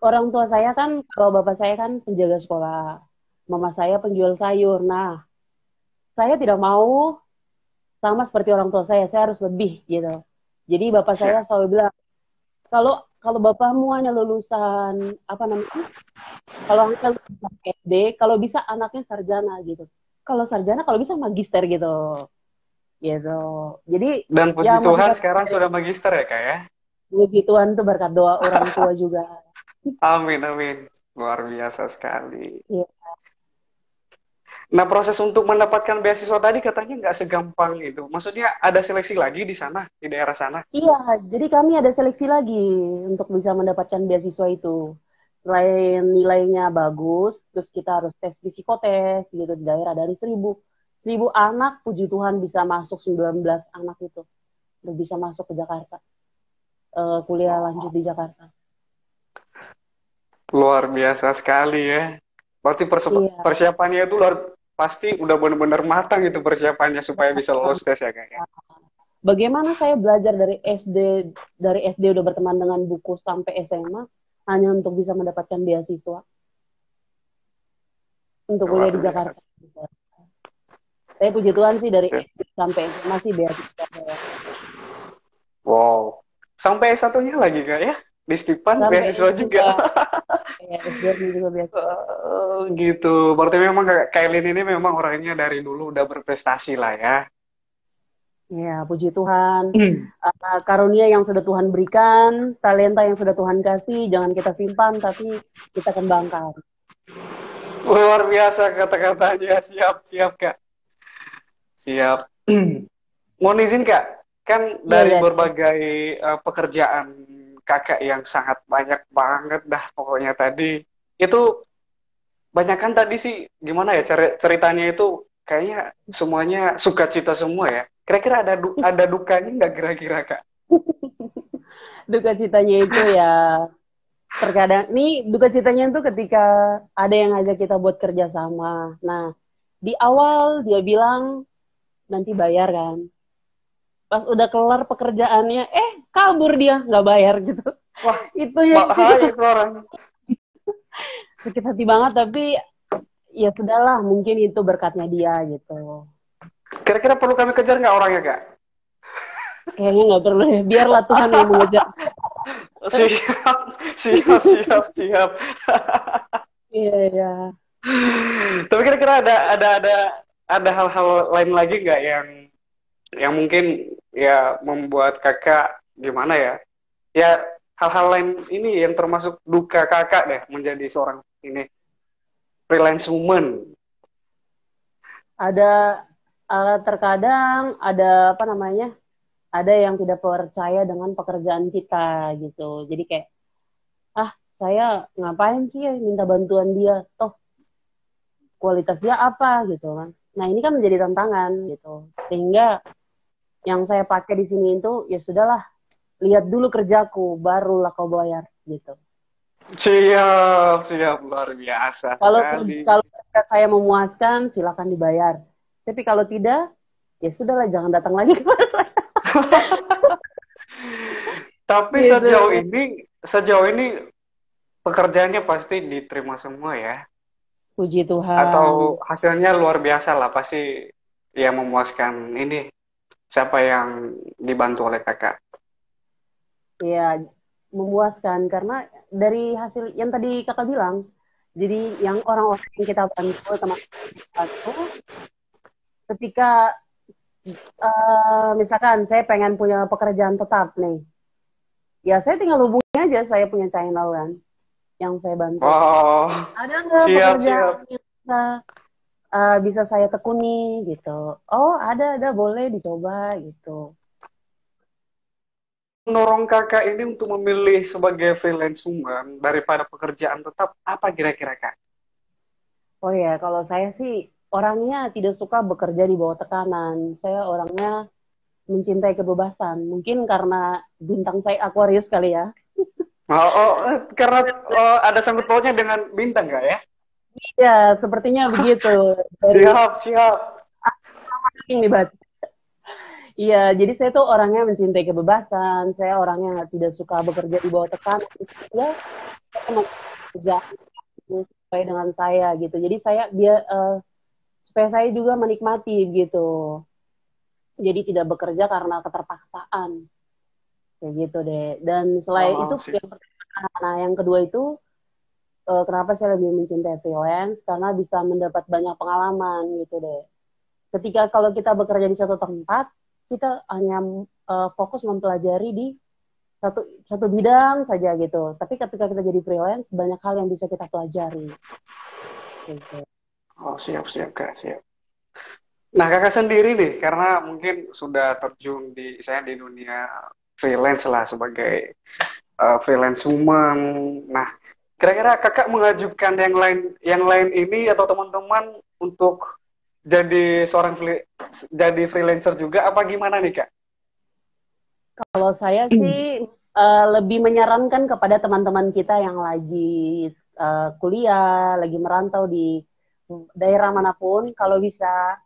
orang tua saya kan, kalau bapak saya kan penjaga sekolah, mama saya penjual sayur. Nah, saya tidak mau sama seperti orang tua saya harus lebih gitu. Jadi bapak saya Siap. selalu bilang, kalau kalau bapakmu hanya lulusan apa namanya? Kalau anaknya lulusan SD, kalau bisa anaknya sarjana gitu. Kalau sarjana kalau bisa magister gitu. Gitu. Jadi Dan ya puji Tuhan motivasi sekarang dari sudah magister ya kak ya. puji Tuhan tuh berkat doa orang tua juga. Amin, amin. Luar biasa sekali. Iya. Nah, proses untuk mendapatkan beasiswa tadi katanya nggak segampang itu. Maksudnya ada seleksi lagi di sana, di daerah sana. Iya, jadi kami ada seleksi lagi untuk bisa mendapatkan beasiswa itu. Selain nilainya bagus, terus kita harus tes psikotes gitu di daerah dari 1000 anak, puji Tuhan bisa masuk 19 anak itu. Udah bisa masuk ke Jakarta. Kuliah lanjut Oh, di Jakarta. luar biasa sekali ya. Berarti Iya. persiapannya itu pasti udah benar-benar matang itu persiapannya supaya bisa lolos tes ya kak ya. Bagaimana saya belajar dari SD udah berteman dengan buku sampai SMA hanya untuk bisa mendapatkan beasiswa untuk kuliah Luar di Jakarta. biasa. Saya puji Tuhan sih dari Ya. SD sampai SMA sih beasiswa saya. Wow. Sampai satunya lagi kak ya. Di Stipan Sampai beasiswa ini juga. juga, ya, S2 juga beasiswa. Gitu. Berarti memang Kak Kailin ini memang orangnya dari dulu udah berprestasi lah ya. Ya, puji Tuhan. Karunia yang sudah Tuhan berikan, talenta yang sudah Tuhan kasih, jangan kita simpan, tapi kita kembangkan. Luar biasa kata-katanya. Siap, siap Kak. Siap. Mohon izin Kak, kan Iya, dari iya. berbagai pekerjaan Kakak yang sangat banyak banget dah pokoknya tadi. Itu banyak kan tadi sih gimana ya ceritanya itu kayaknya semuanya sukacita semua ya. Kira-kira ada dukanya nggak kira-kira Kak? Duka citanya itu ya, terkadang, nih duka citanya itu ketika ada yang ngajak kita buat kerja sama. Nah, di awal dia bilang nanti bayar kan. Pas udah kelar pekerjaannya, kabur dia, nggak bayar gitu. Wah, Itu ya, bahaya itu orang. sakit hati banget, tapi ya sudahlah, mungkin itu berkatnya dia gitu. Kira-kira perlu kami kejar nggak orangnya, Kak? Kayaknya nggak perlu ya, biarlah Tuhan yang mengejar. Siap, siap, siap, siap. Iya, iya. Tapi kira-kira ada hal-hal lain lagi nggak yang mungkin ya membuat kakak gimana ya? Ya hal-hal lain ini yang termasuk duka kakak deh menjadi seorang ini freelance woman. Ada terkadang ada apa namanya? Ada yang tidak percaya dengan pekerjaan kita gitu. Jadi kayak, saya ngapain sih ya minta bantuan dia? Toh kualitas dia apa gitu kan? Nah ini kan menjadi tantangan gitu. Sehingga yang saya pakai di sini itu ya sudahlah, lihat dulu kerjaku, barulah kau bayar gitu. Siap, siap luar biasa Kalau sekali. kalau kerja saya memuaskan, silakan dibayar. Tapi kalau tidak, ya sudahlah, jangan datang lagi kepada saya. Tapi Gitu. sejauh ini pekerjaannya pasti diterima semua ya. Puji Atau Tuhan. hasilnya luar biasa lah, pasti ya memuaskan ini siapa yang dibantu oleh kakak. Ya, memuaskan karena dari hasil yang tadi kakak bilang, jadi yang orang-orang yang kita bantu, teman-teman kita bantu, ketika misalkan saya pengen punya pekerjaan tetap nih, ya saya tinggal hubungi aja, saya punya channel kan, yang saya bantu. Oh, Ada nggak siap, pekerjaan siap. yang bisa saya tekuni gitu? Oh, ada, boleh dicoba gitu. Mendorong kakak ini untuk memilih sebagai freelance woman daripada pekerjaan tetap, apa kira-kira kak? Oh ya, kalau saya sih orangnya tidak suka bekerja di bawah tekanan. Saya orangnya mencintai kebebasan. Mungkin karena bintang saya Aquarius kali ya. Karena ada sangkut pautnya dengan bintang kak ya? Ya, sepertinya begitu. Dari Siap, siap. yang dibaca. Iya, jadi saya tuh orangnya mencintai kebebasan. Saya orangnya tidak suka bekerja di bawah tekanan. Ya, saya mau kerja sesuai dengan saya gitu. Jadi saya supaya saya juga menikmati gitu. Jadi tidak bekerja karena keterpaksaan kayak gitu deh. Dan selain itu Oh, sih. yang pertama, nah yang kedua itu kenapa saya lebih mencintai freelance karena bisa mendapat banyak pengalaman gitu deh. Ketika kalau kita bekerja di satu tempat, kita hanya fokus mempelajari di satu satu bidang saja gitu. Tapi ketika kita jadi freelance, banyak hal yang bisa kita pelajari. Gitu. Oh, siap, siap, Kak, siap. Nah, Kakak sendiri nih, karena mungkin sudah terjun saya di dunia freelance lah sebagai freelance woman. Nah, kira-kira Kakak mengajukan yang lain ini atau teman-teman untuk jadi jadi freelancer juga apa gimana nih, Kak? Kalau saya sih lebih menyarankan kepada teman-teman kita yang lagi kuliah, lagi merantau di daerah manapun, kalau bisa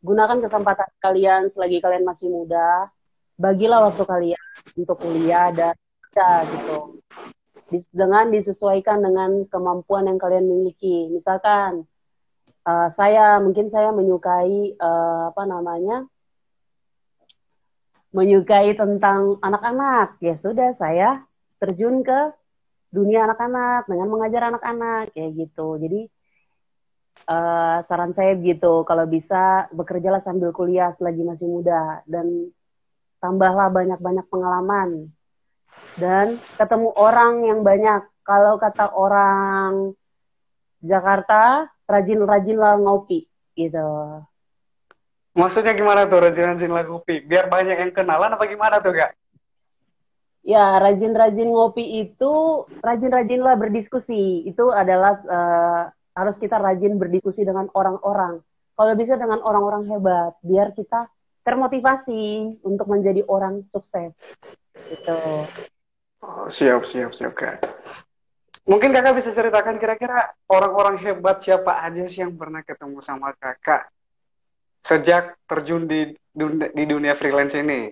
gunakan kesempatan kalian selagi kalian masih muda, bagilah waktu kalian untuk kuliah dan kerja gitu. Dengan disesuaikan dengan kemampuan yang kalian miliki. Misalkan mungkin saya menyukai apa namanya, menyukai tentang anak-anak. Ya sudah, saya terjun ke dunia anak-anak dengan mengajar anak-anak kayak gitu. Jadi saran saya gitu, kalau bisa bekerjalah sambil kuliah selagi masih muda dan tambahlah banyak-banyak pengalaman dan ketemu orang yang banyak. Kalau kata orang Jakarta, rajin-rajinlah ngopi gitu. Maksudnya gimana tuh rajin-rajin lagu kopi? Biar banyak yang kenalan apa gimana tuh, Kak? Ya, rajin-rajin ngopi itu rajin-rajinlah berdiskusi. Itu adalah harus kita rajin berdiskusi dengan orang-orang. Kalau bisa dengan orang-orang hebat, biar kita termotivasi untuk menjadi orang sukses. Gitu. Oh, siap, siap, siap, Kak. Mungkin Kakak bisa ceritakan kira-kira orang-orang hebat siapa aja sih yang pernah ketemu sama Kakak sejak terjun di dunia freelance ini?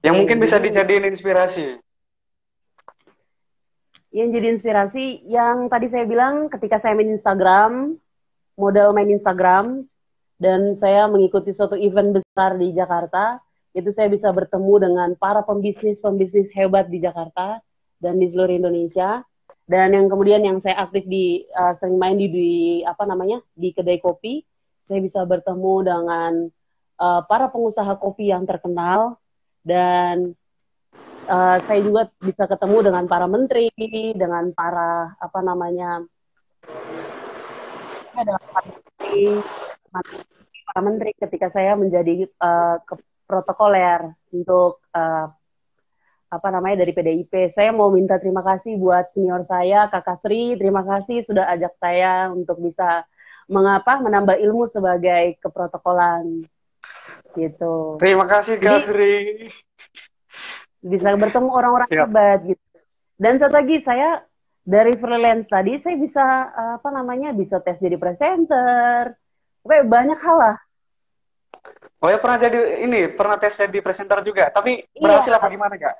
Yang Oke, mungkin bisa jadi dijadiin inspirasi. yang jadi inspirasi yang tadi saya bilang ketika saya main Instagram, modal main Instagram, dan saya mengikuti suatu event besar di Jakarta, itu saya bisa bertemu dengan para pembisnis-pembisnis hebat di Jakarta dan di seluruh Indonesia. Dan yang kemudian yang saya aktif sering main di apa namanya di kedai kopi, saya bisa bertemu dengan para pengusaha kopi yang terkenal dan saya juga bisa ketemu dengan para menteri, dengan para apa namanya, para menteri ketika saya menjadi protokoler untuk apa namanya dari PDIP. Saya mau minta terima kasih buat senior saya, Kakak Sri. Terima kasih sudah ajak saya untuk bisa menambah ilmu sebagai keprotokolan gitu. Terima kasih, Kak Jadi Sri. bisa bertemu orang-orang Siap. hebat gitu. Dan satu lagi saya dari freelance tadi saya bisa apa namanya bisa tes jadi presenter. Oke, banyak hal lah. Oh ya pernah tes jadi presenter juga, tapi Iya, berhasil apa gimana, Kak?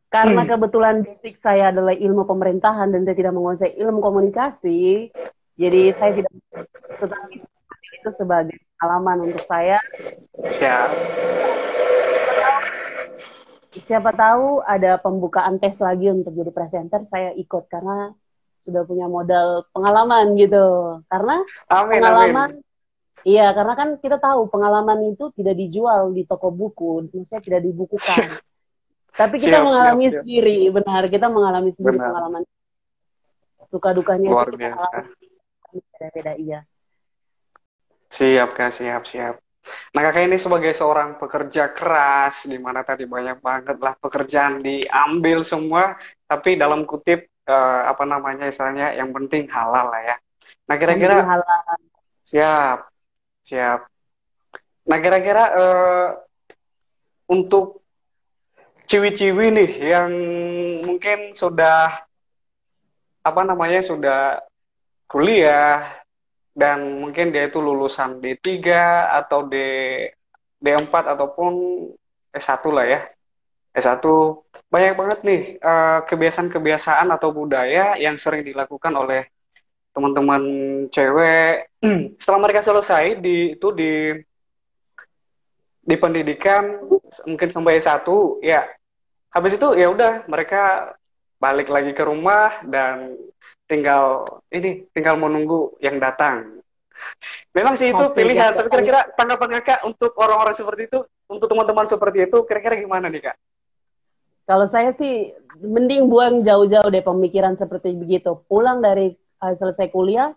karena kebetulan basic saya adalah ilmu pemerintahan dan saya tidak menguasai ilmu komunikasi, jadi saya tidak, tetapi itu sebagai pengalaman untuk saya. Siap. Siapa tahu ada pembukaan tes lagi untuk jadi presenter, saya ikut karena sudah punya modal pengalaman gitu. Karena Amin, pengalaman, amin. iya karena kan kita tahu pengalaman itu tidak dijual di toko buku, maksudnya tidak dibukukan. Tapi kita Siap, siap, mengalami siap. sendiri, benar kita mengalami sendiri Benar. pengalaman suka dukanya itu Luar kita biasa. alami beda-beda iya. Siap, Kak, siap, siap. Nah, Kakak ini sebagai seorang pekerja keras, di mana tadi banyak banget lah pekerjaan diambil semua, tapi dalam kutip, apa namanya istilahnya, yang penting halal lah ya. Nah, Yang penting kira-kira, halal. siap, siap. Nah, kira-kira untuk ciwi-ciwi nih, yang mungkin sudah, apa namanya, sudah kuliah, dan mungkin dia itu lulusan D3 atau D4 ataupun S1 lah ya. S1 banyak banget nih kebiasaan-kebiasaan atau budaya yang sering dilakukan oleh teman-teman cewek setelah mereka selesai di pendidikan mungkin sampai S1 ya, habis itu ya udah mereka balik lagi ke rumah dan tinggal menunggu yang datang. Memang sih itu Oke, pilihan, tapi jangan. kira-kira tanggapan kakak untuk orang-orang seperti itu, untuk teman-teman seperti itu, kira-kira gimana nih kak? Kalau saya sih mending buang jauh-jauh deh pemikiran seperti begitu. Pulang dari selesai kuliah,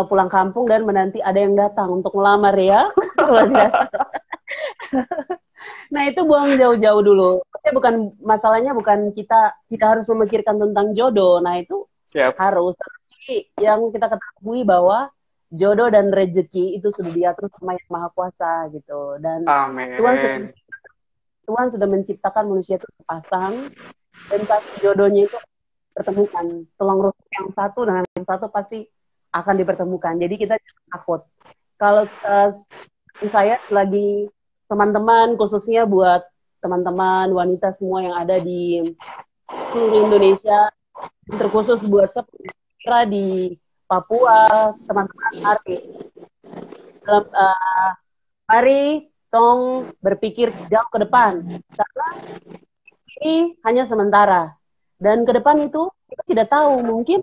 pulang kampung dan menanti ada yang datang untuk melamar ya. Nah itu buang jauh-jauh dulu. Masalahnya bukan kita harus memikirkan tentang jodoh. Nah itu Siap. harus. Tapi yang kita ketahui bahwa jodoh dan rezeki itu sudah diatur sama Yang Maha Kuasa gitu. Dan Amin. Tuhan sudah menciptakan manusia itu sepasang dan pasti jodohnya itu pertemukan. Tulang rusuk yang satu dengan yang satu pasti akan dipertemukan. Jadi kita jangan takut. Kalau saya lagi teman-teman, khususnya buat teman-teman wanita semua yang ada di seluruh Indonesia, terkhusus buat saya di Papua, teman-teman mari tong berpikir jauh ke depan, karena ini hanya sementara. Dan ke depan itu kita tidak tahu, mungkin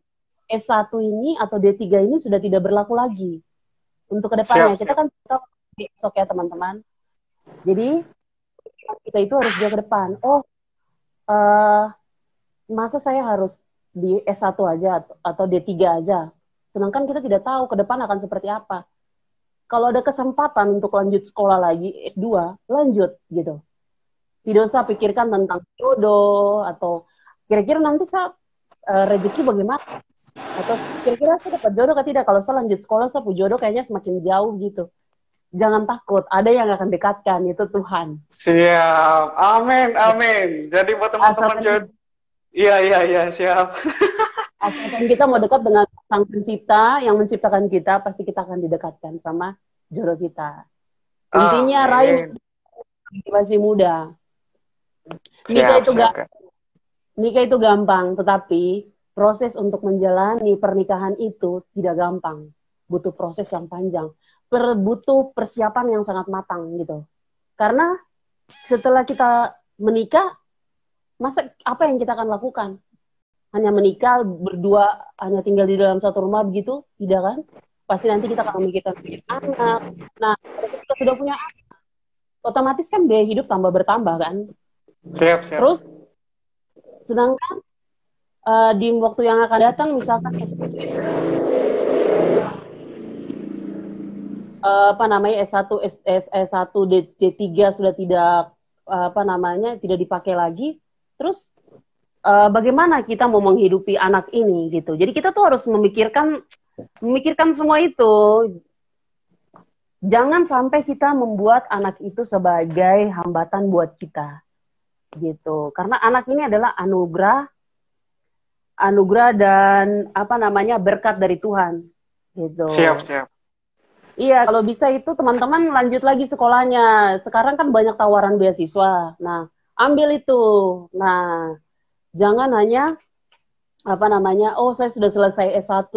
S1 ini atau D3 ini sudah tidak berlaku lagi. Untuk ke depannya, kita kan tahu besok ya teman-teman. Jadi kita itu harus jauh ke depan. Masa saya harus di S1 aja atau D3 aja? Sedangkan kita tidak tahu ke depan akan seperti apa. Kalau ada kesempatan untuk lanjut sekolah lagi, S2, lanjut gitu. Tidak usah pikirkan tentang jodoh, atau kira-kira nanti saya rezeki bagaimana, atau kira-kira saya dapat jodoh atau tidak. Kalau saya lanjut sekolah, saya punya jodoh kayaknya semakin jauh gitu. Jangan takut, ada yang akan dekatkan, itu Tuhan. Siap, amin, amin. Jadi buat teman-teman cewek, iya, siap. Asalkan kita mau dekat dengan Sang Pencipta yang menciptakan kita, pasti kita akan didekatkan sama jodoh kita. Intinya raih masih muda. Nikah itu gampang, tetapi proses untuk menjalani pernikahan itu tidak gampang. Butuh proses yang panjang, butuh persiapan yang sangat matang gitu. Karena setelah kita menikah, masa apa yang kita akan lakukan? Hanya menikah, berdua, hanya tinggal di dalam satu rumah begitu? Tidak kan? Pasti nanti kita akan memikirkan anak. Nah, kalau kita sudah punya anak, otomatis kan biaya hidup tambah bertambah kan? Siap. Terus, sedangkan di waktu yang akan datang, misalkan S1, D3 sudah tidak tidak dipakai lagi. Terus bagaimana kita mau menghidupi anak ini gitu. Jadi kita tuh harus memikirkan semua itu. Jangan sampai kita membuat anak itu sebagai hambatan buat kita. Gitu. Karena anak ini adalah anugerah dan berkat dari Tuhan. Gitu. Siap. Iya, kalau bisa itu teman-teman lanjut lagi sekolahnya. Sekarang kan banyak tawaran beasiswa. Nah, ambil itu. Nah, jangan hanya saya sudah selesai S1,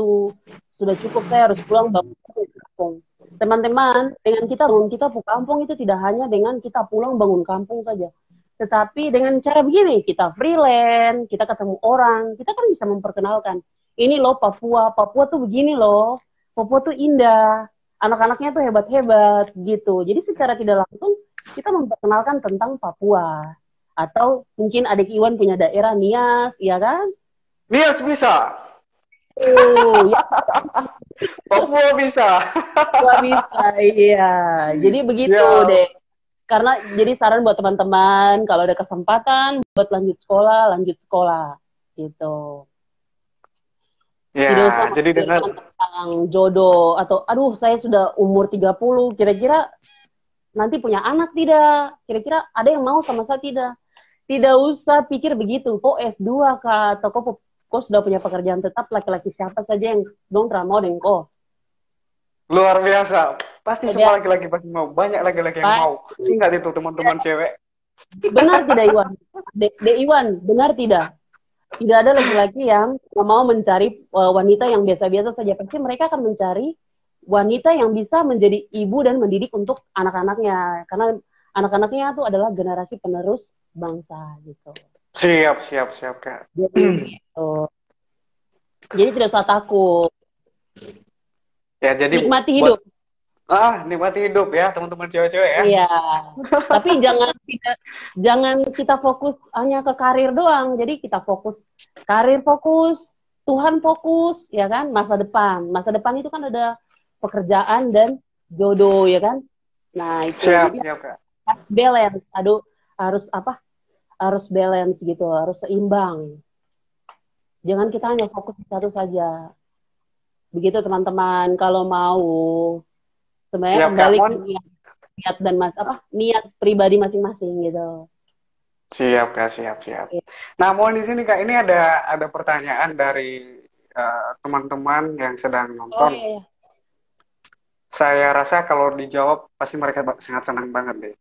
sudah cukup, saya harus pulang bangun kampung. Teman-teman, dengan kita bangun kampung itu tidak hanya dengan kita pulang bangun kampung saja. Tetapi dengan cara begini, kita freelance, kita ketemu orang, kita kan bisa memperkenalkan. Ini loh Papua tuh begini loh. Papua tuh indah. Anak-anaknya tuh hebat-hebat gitu. Jadi secara tidak langsung kita memperkenalkan tentang Papua. Atau mungkin adik Iwan punya daerah Nias, ya kan? Nias bisa. Ya. Papua bisa. Papua bisa, iya. Jadi begitu deh. Karena jadi saran buat teman-teman, kalau ada kesempatan buat lanjut sekolah, gitu. Ya, jadi dengan tentang jodoh atau saya sudah umur 30, kira-kira nanti punya anak tidak? Kira-kira ada yang mau sama saya tidak? Tidak usah pikir begitu. Kok S2 kah? Atau kok sudah punya pekerjaan tetap, laki-laki siapa saja yang dong mau dengan kok? Luar biasa. Pasti semua laki-laki pasti mau. Banyak laki-laki yang mau. Tinggal itu teman-teman cewek. Benar tidak Iwan? Iwan, benar tidak? Tidak ada laki-laki yang mau mencari wanita yang biasa-biasa saja. Pasti mereka akan mencari wanita yang bisa menjadi ibu dan mendidik untuk anak-anaknya. Karena anak-anaknya itu adalah generasi penerus bangsa gitu. Siap, siap, siap, Kak. Jadi gitu. Jadi tidak usah takut. Ya, jadi Nikmati buat hidup. nikmati hidup ya, teman-teman cewek-cewek ya. Iya. Tapi jangan kita fokus hanya ke karir doang. Jadi kita fokus karir, fokus Tuhan, fokus ya kan, masa depan. Masa depan itu kan ada pekerjaan dan jodoh ya kan. Nah, itu Siap, jadi siap, Kak. harus balance. Aduh, harus apa? Harus balance gitu, harus seimbang. Jangan kita hanya fokus di satu saja. Begitu teman-teman, kalau mau sebenarnya Siap, Kak. kembali ke Mohon. niat dan niat pribadi masing-masing gitu. Siap, Kak. Siap, siap. Nah, mohon di sini, Kak. Ini ada pertanyaan dari teman-teman yang sedang Oh nonton. iya, iya. Saya rasa kalau dijawab pasti mereka sangat senang banget deh.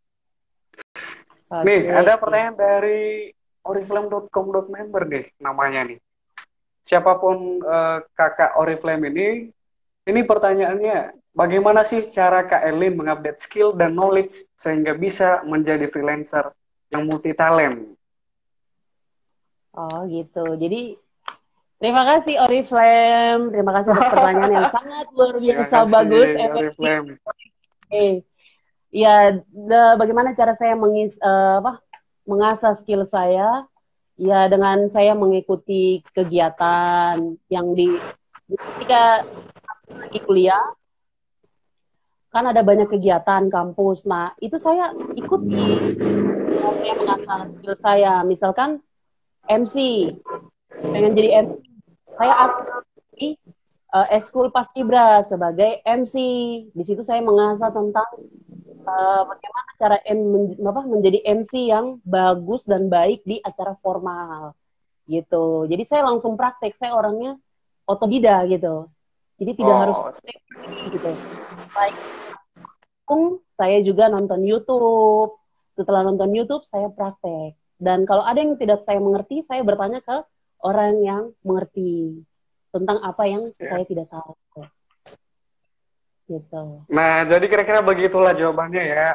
Nih, Oke. ada pertanyaan dari oriflame.com.member deh namanya nih. Siapapun kakak Oriflame ini pertanyaannya, bagaimana sih cara Kak Elin mengupdate skill dan knowledge sehingga bisa menjadi freelancer yang multi talent? Oh gitu. Jadi terima kasih Oriflame, terima kasih atas pertanyaan yang sangat luar Terima biasa kasih bagus, efektif. Oriflame. Oke. Ya, bagaimana cara saya mengasah skill saya? Ya dengan saya mengikuti kegiatan yang ketika lagi kuliah kan ada banyak kegiatan kampus. Nah, itu saya ikuti. Saya mengasah skill saya. Misalkan MC, pengen jadi MC. Saya aktif eskul paskibra sebagai MC. Di situ saya mengasah tentang bagaimana cara menjadi MC yang bagus dan baik di acara formal gitu. Jadi saya langsung praktek. Saya orangnya otodidak gitu. Jadi tidak harus Oh, gitu. Baik, saya juga nonton YouTube. Setelah nonton YouTube, saya praktek. Dan kalau ada yang tidak saya mengerti, saya bertanya ke orang yang mengerti tentang apa yang siap. saya tidak tahu. Gitu. Nah, jadi kira-kira begitulah jawabannya ya.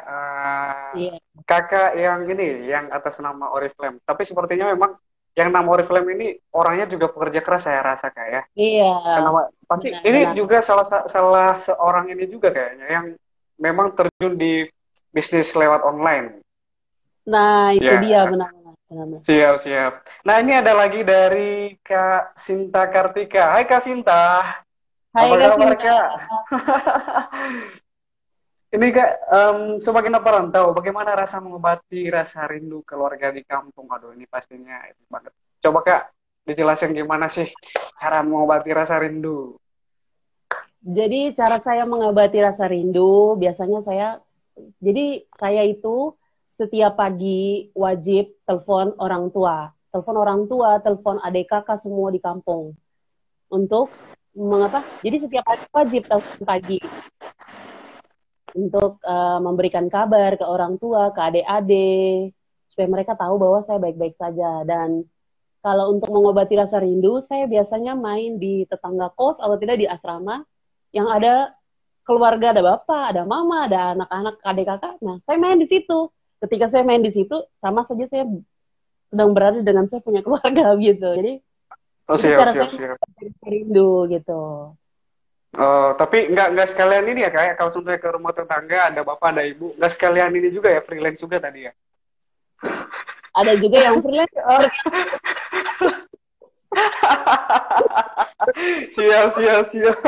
Iya. Kakak yang ini, yang atas nama Oriflame. Tapi sepertinya memang yang nama Oriflame ini orangnya juga pekerja keras saya rasa Kak ya. Iya. Kenapa? Pasti ini Benar-benar. juga salah seorang ini juga kayaknya yang memang terjun di bisnis lewat online. Nah, itu dia Ya, benar-benar. Benar-benar. siap siap. Nah ini ada lagi dari Kak Sinta Kartika. Hai Kak Sinta, Hai apa Kak kabar Sinta. Kak? Ini Kak, sebagai perantau, bagaimana rasa mengobati rasa rindu keluarga di kampung? Aduh, ini pastinya itu banget. Coba Kak, dijelasin gimana sih cara mengobati rasa rindu? Jadi cara saya mengobati rasa rindu, biasanya saya itu setiap pagi wajib telepon orang tua. Telepon orang tua, telepon adik kakak semua di kampung. Untuk mengapa? Jadi setiap hari wajib telepon pagi untuk memberikan kabar ke orang tua, ke adik-adik, supaya mereka tahu bahwa saya baik-baik saja. Dan kalau untuk mengobati rasa rindu, saya biasanya main di tetangga kos atau tidak di asrama yang ada keluarga, ada bapak, ada mama, ada anak-anak, adik kakak. Nah, saya main di situ. Ketika saya main di situ, sama saja saya sedang berada dengan saya punya keluarga gitu. Jadi Oh itu siap cara siap saya siap. rindu gitu. Tapi nggak sekalian ini ya kayak kalau contohnya ke rumah tetangga ada bapak ada ibu nggak sekalian ini juga ya freelance juga tadi ya. Ada juga yang freelance. Siap siap siap.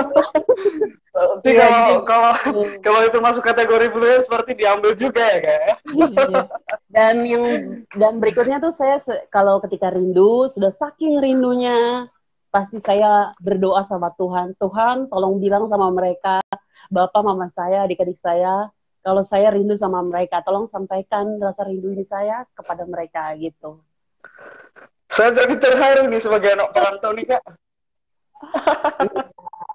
Nanti Iya, jadi kalau itu masuk kategori freelance berarti diambil juga ya kayak. iya. Dan berikutnya tuh saya kalau ketika rindu sudah saking rindunya pasti saya berdoa sama Tuhan. Tuhan tolong bilang sama mereka, bapak mama saya, adik-adik saya, kalau saya rindu sama mereka, tolong sampaikan rasa rindu ini saya kepada mereka gitu. Saya jadi terharu nih sebagai anak perantau nih kak.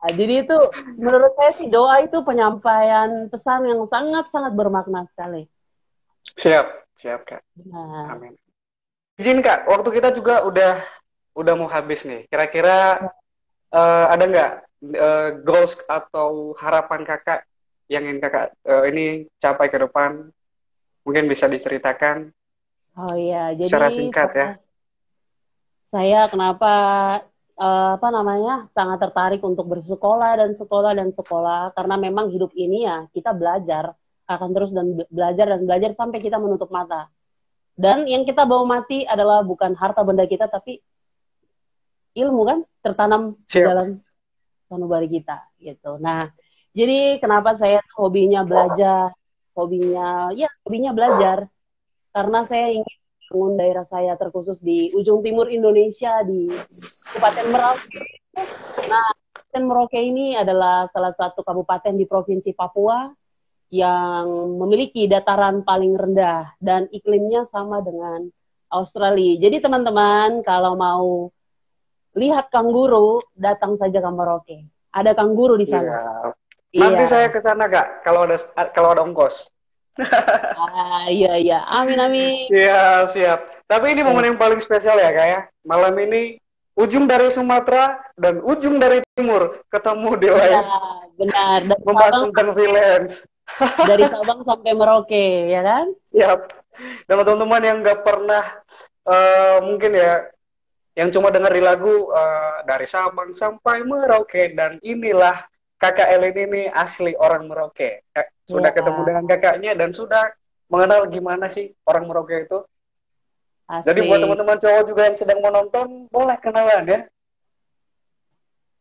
Nah, jadi itu menurut saya sih doa itu penyampaian pesan yang sangat-sangat bermakna sekali. Siap siap kak. Nah, Amin. Izin kak, waktu kita juga udah udah mau habis nih. Kira-kira ada nggak goals atau harapan kakak yang ingin kakak ini capai ke depan? Mungkin bisa diceritakan Oh iya, jadi secara singkat ya. saya kenapa apa namanya sangat tertarik untuk bersekolah dan sekolah dan sekolah karena memang hidup ini ya kita belajar akan terus dan belajar sampai kita menutup mata. Dan yang kita bawa mati adalah bukan harta benda kita tapi ilmu kan tertanam di Siap. dalam sanubari kita gitu. Nah, jadi kenapa saya hobinya belajar, hobinya belajar karena saya ingin bangun daerah saya terkhusus di ujung timur Indonesia di Kabupaten Merauke. Nah, Kabupaten Merauke ini adalah salah satu kabupaten di Provinsi Papua yang memiliki dataran paling rendah dan iklimnya sama dengan Australia. Jadi teman-teman kalau mau lihat kanguru, datang saja ke Merauke. Ada kanguru di sana. Siap. Nanti Iya. saya ke sana kak, kalau ada ongkos. Iya, iya. Amin, amin. Siap, siap. Tapi ini momen yang paling spesial ya kak ya. Malam ini ujung dari Sumatera dan ujung dari timur ketemu di Iya, live benar. membahas tentang freelance. Dari Sabang sampai Merauke, ya kan? Siap. Dan teman-teman yang nggak pernah mungkin ya yang cuma dengar di lagu dari Sabang sampai Merauke dan inilah kakak Elin ini asli orang Merauke. Sudah ketemu Ya, dengan kakaknya dan sudah mengenal gimana sih orang Merauke itu. Jadi buat asik. teman-teman cowok juga yang sedang menonton boleh kenalan ya.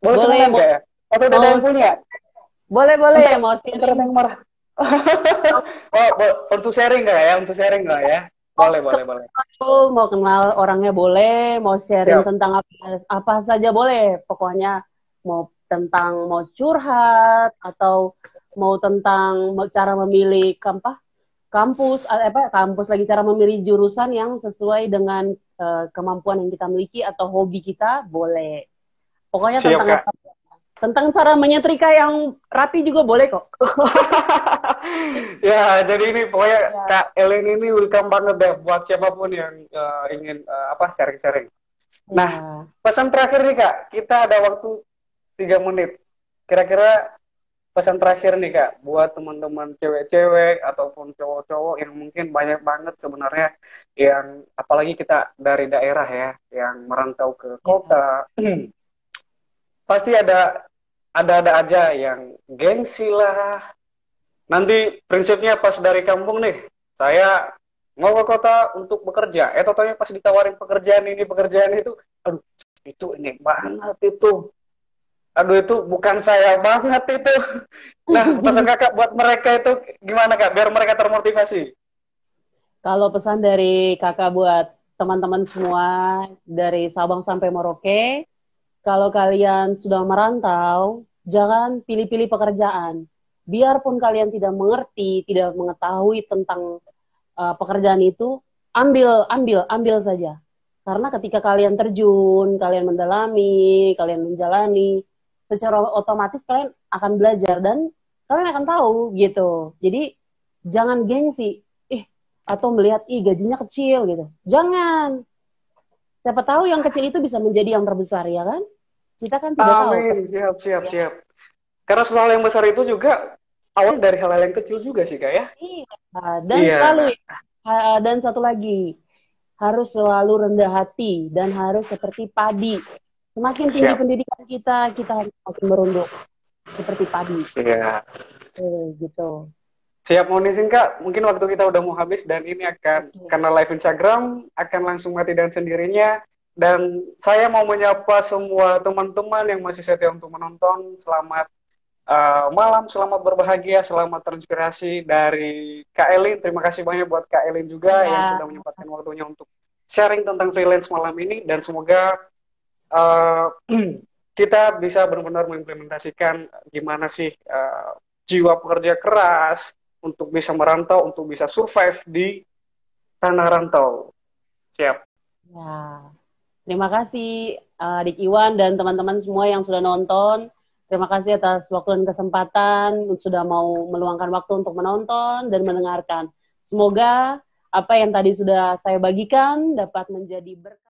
Boleh Boleh, kenalan nggak ya? Atau udah ada mau, yang punya? boleh, Entar, mau entar ada sharing. yang marah. Oh, untuk sharing nggak ya? Untuk sharing nggak ya? Boleh, boleh, boleh. Mau kenal orangnya boleh, mau sharing Siap. tentang apa saja boleh. Pokoknya mau curhat atau mau tentang cara memilih kampus lagi cara memilih jurusan yang sesuai dengan kemampuan yang kita miliki atau hobi kita boleh. Pokoknya Siap, tentang Kak. apa? Tentang cara menyetrika yang rapi juga boleh kok. Ya, jadi ini pokoknya Ya. Kak Elin ini welcome banget deh buat siapapun yang ingin apa sharing-sharing. Nah, Ya. pesan terakhir nih Kak, kita ada waktu 3 menit. Kira-kira pesan terakhir nih Kak, buat teman-teman cewek-cewek ataupun cowok-cowok yang mungkin banyak banget sebenarnya yang apalagi kita dari daerah ya, yang merantau ke Ya. kota, pasti ada aja yang gengsi lah. Nanti prinsipnya pas dari kampung nih, saya mau ke kota untuk bekerja. Totalnya pas ditawarin pekerjaan itu, aduh, itu ini banget itu. Aduh, itu bukan saya banget itu. Nah, pesan kakak buat mereka itu gimana kak, biar mereka termotivasi? Kalau pesan dari kakak buat teman-teman semua dari Sabang sampai Merauke, kalau kalian sudah merantau, jangan pilih-pilih pekerjaan. Biarpun kalian tidak mengerti, tidak mengetahui tentang pekerjaan itu, ambil saja. Karena ketika kalian terjun, kalian mendalami, kalian menjalani, secara otomatis kalian akan belajar dan kalian akan tahu gitu. Jadi jangan gengsi, atau melihat gajinya kecil gitu. Jangan. Siapa tahu yang kecil itu bisa menjadi yang terbesar ya kan? Kita kan tidak tahu. Amin, siap, siap, Ya. siap. Karena soal yang besar itu juga awal dari hal-hal yang kecil juga sih kak ya. Iya. Iya, Dan satu lagi, harus selalu rendah hati dan harus seperti padi. Semakin tinggi siap, pendidikan kita harus semakin merunduk seperti padi. siap. Gitu. Siap mau izin kak, mungkin waktu kita udah mau habis dan ini akan Oke. karena live Instagram akan langsung mati dengan sendirinya dan saya mau menyapa semua teman-teman yang masih setia untuk menonton. Selamat malam, selamat berbahagia, selamat terinspirasi dari Kak Elin. Terima kasih banyak buat Kak Elin juga yang Ya, sudah menyempatkan waktunya untuk sharing tentang freelance malam ini dan semoga uh, kita bisa benar-benar mengimplementasikan gimana sih jiwa pekerja keras untuk bisa merantau, untuk bisa survive di tanah rantau. Siap. ya. Terima kasih Adik Iwan dan teman-teman semua yang sudah nonton. Terima kasih atas waktu dan kesempatan, sudah mau meluangkan waktu untuk menonton dan mendengarkan. Semoga apa yang tadi sudah saya bagikan dapat menjadi berkah.